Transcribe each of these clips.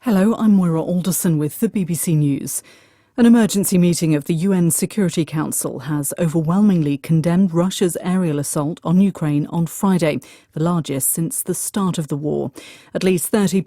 Hello, I'm Moira Alderson with the BBC News. An emergency meeting of the UN Security Council has overwhelmingly condemned Russia's aerial assault on Ukraine on Friday, the largest since the start of the war. At least 30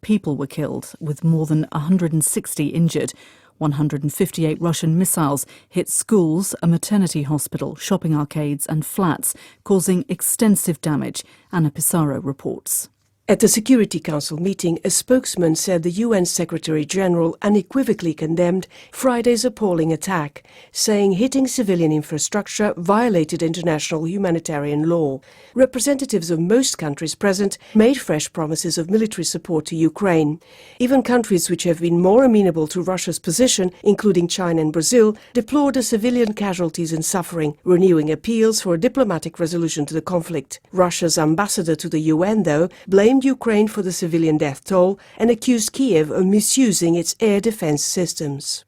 people were killed, with more than 160 injured. 158 Russian missiles hit schools, a maternity hospital, shopping arcades and flats, causing extensive damage, Anna Pissarro reports. At the Security Council meeting, a spokesman said the UN Secretary-General unequivocally condemned Friday's appalling attack, saying hitting civilian infrastructure violated international humanitarian law. Representatives of most countries present made fresh promises of military support to Ukraine. Even countries which have been more amenable to Russia's position, including China and Brazil, deplored the civilian casualties and suffering, renewing appeals for a diplomatic resolution to the conflict. Russia's ambassador to the UN, though, blamed Ukraine for the civilian death toll and accused Kiev of misusing its air defense systems.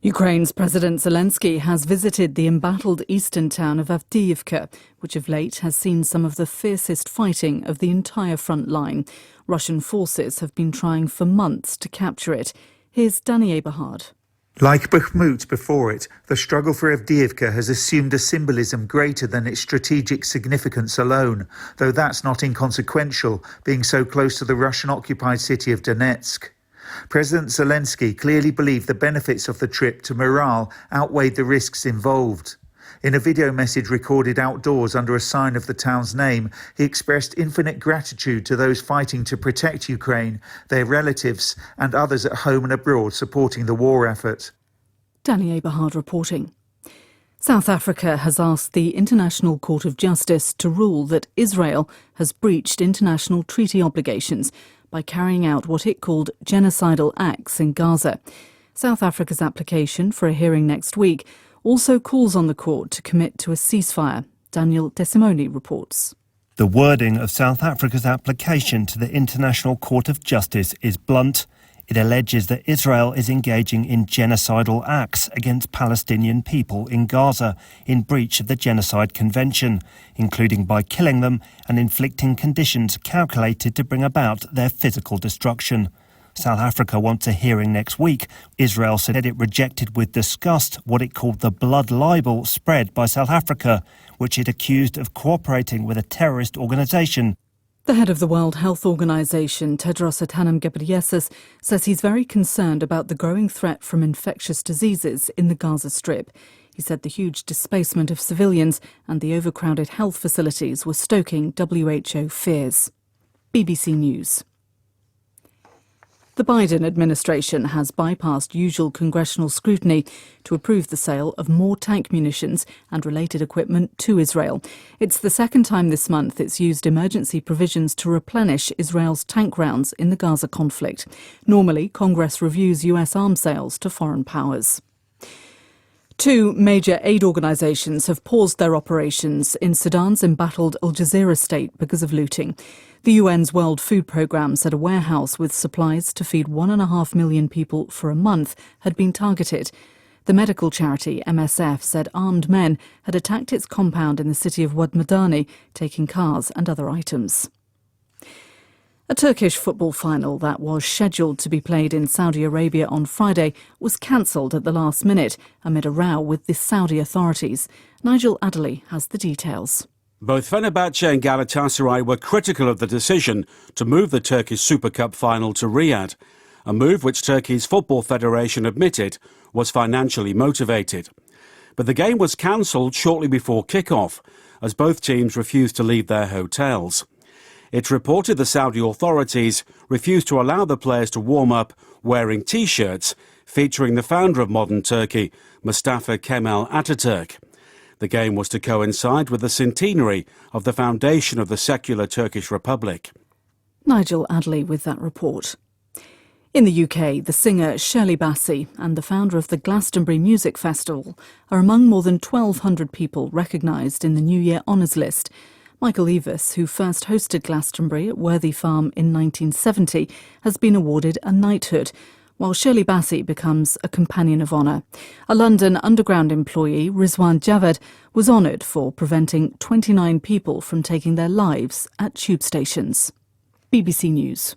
Ukraine's President Zelensky has visited the embattled eastern town of Avdiivka, which of late has seen some of the fiercest fighting of the entire front line. Russian forces have been trying for months to capture it. Here's Danny Eberhard. Like Bakhmut before it, the struggle for Avdiivka has assumed a symbolism greater than its strategic significance alone, though that's not inconsequential, being so close to the Russian-occupied city of Donetsk. President Zelensky clearly believed the benefits of the trip to morale outweighed the risks involved. In a video message recorded outdoors under a sign of the town's name, he expressed infinite gratitude to those fighting to protect Ukraine, their relatives and others at home and abroad supporting the war effort. Danny Eberhard reporting. South Africa has asked the International Court of Justice to rule that Israel has breached international treaty obligations by carrying out what it called genocidal acts in Gaza. South Africa's application for a hearing next week also calls on the court to commit to a ceasefire. Daniel Desimone reports. The wording of South Africa's application to the International Court of Justice is blunt. It alleges that Israel is engaging in genocidal acts against Palestinian people in Gaza in breach of the Genocide Convention, including by killing them and inflicting conditions calculated to bring about their physical destruction. South Africa wants a hearing next week. Israel said it rejected with disgust what it called the blood libel spread by South Africa, which it accused of cooperating with a terrorist organisation. The head of the World Health Organization, Tedros Adhanom Ghebreyesus, says he's very concerned about the growing threat from infectious diseases in the Gaza Strip. He said the huge displacement of civilians and the overcrowded health facilities were stoking WHO fears. BBC News. The Biden administration has bypassed usual congressional scrutiny to approve the sale of more tank munitions and related equipment to Israel. It's the second time this month it's used emergency provisions to replenish Israel's tank rounds in the Gaza conflict. Normally, Congress reviews US arms sales to foreign powers. Two major aid organisations have paused their operations in Sudan's embattled Al Jazeera state because of looting. The UN's World Food Programme said a warehouse with supplies to feed 1.5 million people for a month had been targeted. The medical charity MSF said armed men had attacked its compound in the city of Wad Madani, taking cars and other items. A Turkish football final that was scheduled to be played in Saudi Arabia on Friday was cancelled at the last minute amid a row with the Saudi authorities. Nigel Adderley has the details. Both Fenerbahce and Galatasaray were critical of the decision to move the Turkish Super Cup final to Riyadh, a move which Turkey's Football Federation admitted was financially motivated. But the game was cancelled shortly before kick-off, as both teams refused to leave their hotels. It reported the Saudi authorities refused to allow the players to warm up wearing T-shirts featuring the founder of modern Turkey, Mustafa Kemal Atatürk. The game was to coincide with the centenary of the foundation of the secular Turkish Republic. Nigel Adderley with that report. In the UK, the singer Shirley Bassey and the founder of the Glastonbury Music Festival are among more than 1,200 people recognised in the New Year Honours List. Michael Eavis, who first hosted Glastonbury at Worthy Farm in 1970, has been awarded a knighthood, while Shirley Bassey becomes a Companion of Honour. A London Underground employee, Rizwan Javed, was honoured for preventing 29 people from taking their lives at tube stations. BBC News.